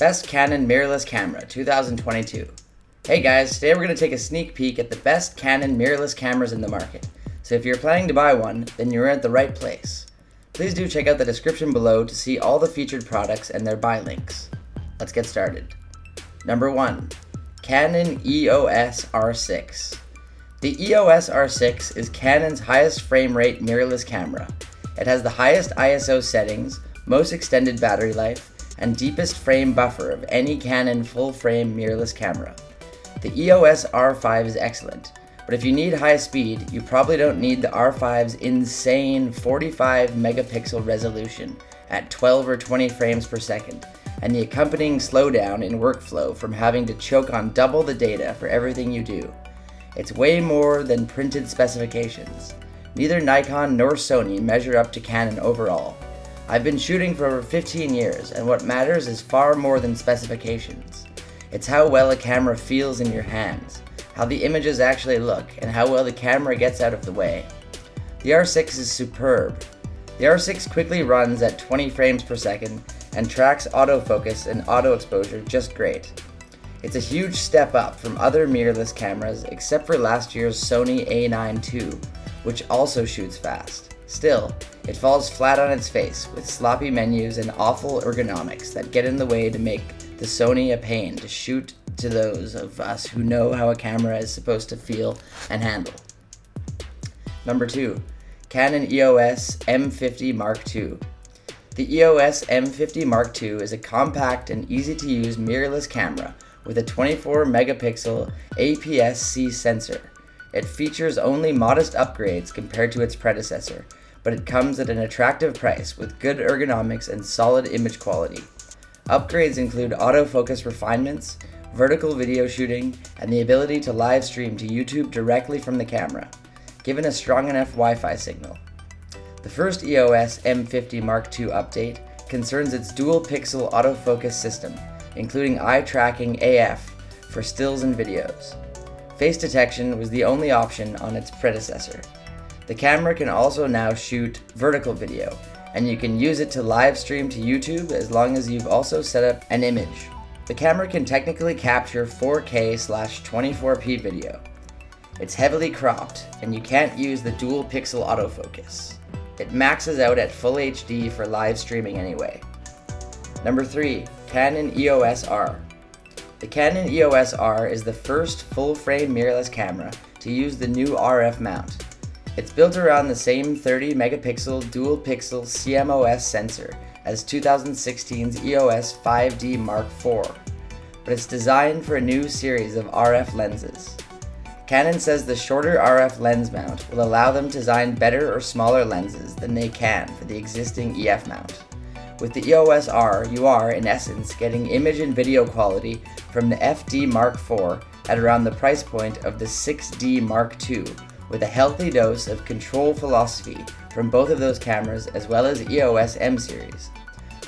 Best Canon Mirrorless Camera 2022. Hey guys, today we're going to take a sneak peek at the best Canon mirrorless cameras in the market. So if you're planning to buy one, then you're at the right place. Please do check out the description below to see all the featured products and their buy links. Let's get started. Number 1. Canon EOS R6. The EOS R6 is Canon's highest frame rate mirrorless camera. It has the highest ISO settings, most extended battery life, and deepest frame buffer of any Canon full-frame mirrorless camera. The EOS R5 is excellent, but if you need high speed, you probably don't need the R5's insane 45 megapixel resolution at 12 or 20 frames per second, and the accompanying slowdown in workflow from having to choke on double the data for everything you do. It's way more than printed specifications. Neither Nikon nor Sony measure up to Canon overall. I've been shooting for over 15 years, and what matters is far more than specifications. It's how well a camera feels in your hands, how the images actually look, and how well the camera gets out of the way. The R6 is superb. The R6 quickly runs at 20 frames per second and tracks autofocus and auto exposure just great. It's a huge step up from other mirrorless cameras except for last year's Sony A9 II, which also shoots fast. Still, it falls flat on its face with sloppy menus and awful ergonomics that get in the way to make the Sony a pain to shoot to those of us who know how a camera is supposed to feel and handle. Number 2. Canon EOS M50 Mark II. The EOS M50 Mark II is a compact and easy-to-use mirrorless camera with a 24 megapixel APS-C sensor. It features only modest upgrades compared to its predecessor, but it comes at an attractive price with good ergonomics and solid image quality. Upgrades include autofocus refinements, vertical video shooting, and the ability to live stream to YouTube directly from the camera, given a strong enough Wi-Fi signal. The first EOS M50 Mark II update concerns its dual-pixel autofocus system, including eye tracking AF for stills and videos. Face detection was the only option on its predecessor. The camera can also now shoot vertical video, and you can use it to live stream to YouTube as long as you've also set up an image. The camera can technically capture 4K/24p video. It's heavily cropped, and you can't use the dual pixel autofocus. It maxes out at full HD for live streaming anyway. Number 3. Canon EOS R. The Canon EOS R is the first full-frame mirrorless camera to use the new RF mount. It's built around the same 30 megapixel dual-pixel CMOS sensor as 2016's EOS 5D Mark IV, but it's designed for a new series of RF lenses. Canon says the shorter RF lens mount will allow them to design better or smaller lenses than they can for the existing EF mount. With the EOS R, you are, in essence, getting image and video quality from the FD Mark IV at around the price point of the 6D Mark II, with a healthy dose of control philosophy from both of those cameras as well as EOS M series.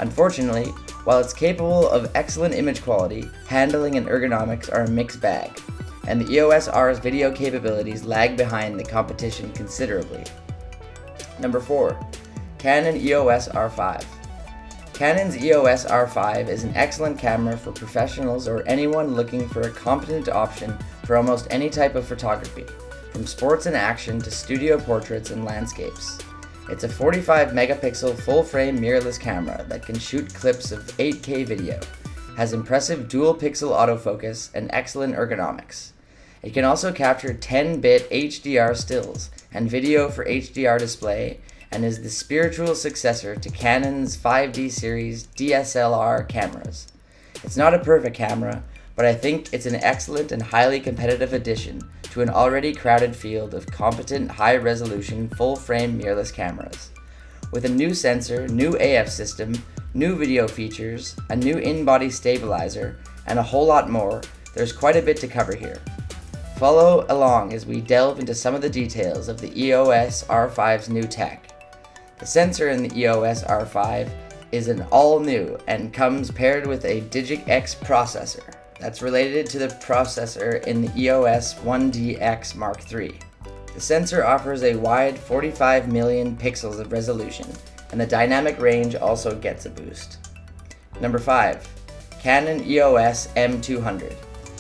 Unfortunately, while it's capable of excellent image quality, handling and ergonomics are a mixed bag, and the EOS R's video capabilities lag behind the competition considerably. Number 4. Canon EOS R5. Canon's EOS R5 is an excellent camera for professionals or anyone looking for a competent option for almost any type of photography, from sports and action to studio portraits and landscapes. It's a 45 megapixel full-frame mirrorless camera that can shoot clips of 8K video, has impressive dual-pixel autofocus, and excellent ergonomics. It can also capture 10-bit HDR stills and video for HDR display, and is the spiritual successor to Canon's 5D series DSLR cameras. It's not a perfect camera, but I think it's an excellent and highly competitive addition to an already crowded field of competent high-resolution full-frame mirrorless cameras. With a new sensor, new AF system, new video features, a new in-body stabilizer, and a whole lot more, there's quite a bit to cover here. Follow along as we delve into some of the details of the EOS R5's new tech. The sensor in the EOS R5 is an all-new and comes paired with a Digic-X processor that's related to the processor in the EOS 1DX Mark III. The sensor offers a wide 45 million pixels of resolution, and the dynamic range also gets a boost. Number 5. Canon EOS M200.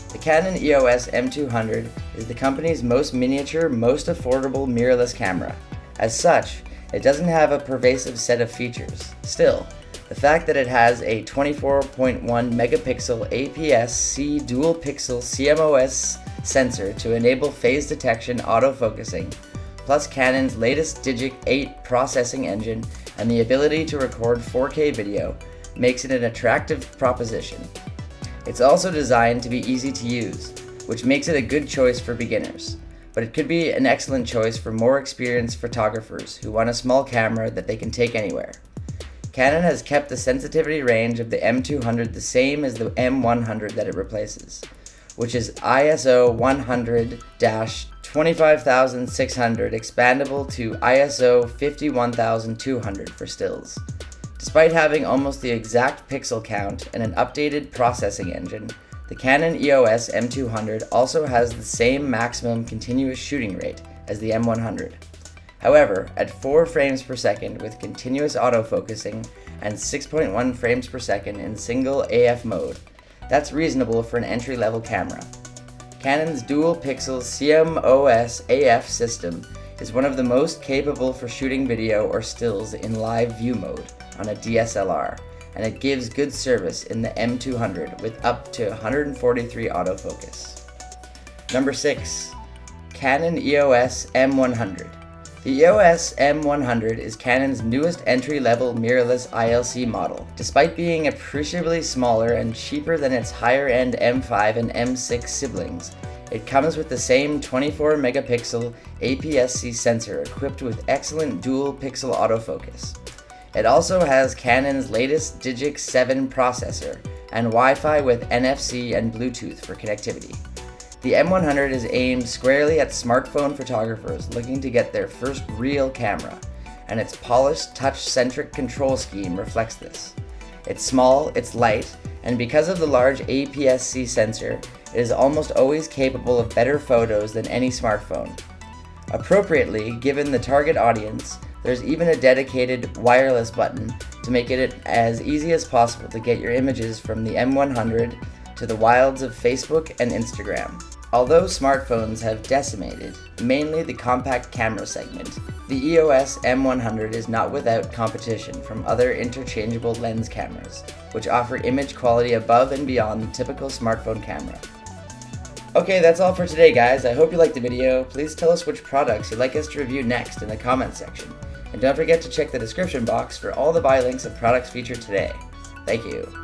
The Canon EOS M200 is the company's most miniature, most affordable mirrorless camera. As such, it doesn't have a pervasive set of features. Still, the fact that it has a 24.1 megapixel APS-C dual pixel CMOS sensor to enable phase detection autofocusing, plus Canon's latest Digic 8 processing engine and the ability to record 4K video makes it an attractive proposition. It's also designed to be easy to use, which makes it a good choice for beginners, but it could be an excellent choice for more experienced photographers who want a small camera that they can take anywhere. Canon has kept the sensitivity range of the M200 the same as the M100 that it replaces, which is ISO 100-25600 expandable to ISO 51200 for stills. Despite having almost the exact pixel count and an updated processing engine, the Canon EOS M200 also has the same maximum continuous shooting rate as the M100. However, at 4 frames per second with continuous autofocusing and 6.1 frames per second in single AF mode, that's reasonable for an entry-level camera. Canon's dual pixel CMOS AF system is one of the most capable for shooting video or stills in live view mode on a DSLR, and it gives good service in the M200 with up to 143 autofocus. Number 6. Canon EOS M100. The EOS M100 is Canon's newest entry-level mirrorless ILC model. Despite being appreciably smaller and cheaper than its higher-end M5 and M6 siblings, it comes with the same 24 megapixel APS-C sensor equipped with excellent dual pixel autofocus. It also has Canon's latest Digic 7 processor and Wi-Fi with NFC and Bluetooth for connectivity. The M100 is aimed squarely at smartphone photographers looking to get their first real camera, and its polished touch-centric control scheme reflects this. It's small, it's light, and because of the large APS-C sensor, it is almost always capable of better photos than any smartphone. Appropriately, given the target audience, there's even a dedicated wireless button to make it as easy as possible to get your images from the M100 to the wilds of Facebook and Instagram. Although smartphones have decimated mainly the compact camera segment, the EOS M100 is not without competition from other interchangeable lens cameras, which offer image quality above and beyond the typical smartphone camera. Okay, that's all for today, guys. I hope you liked the video. Please tell us which products you'd like us to review next in the comments section. And don't forget to check the description box for all the buy links of products featured today. Thank you.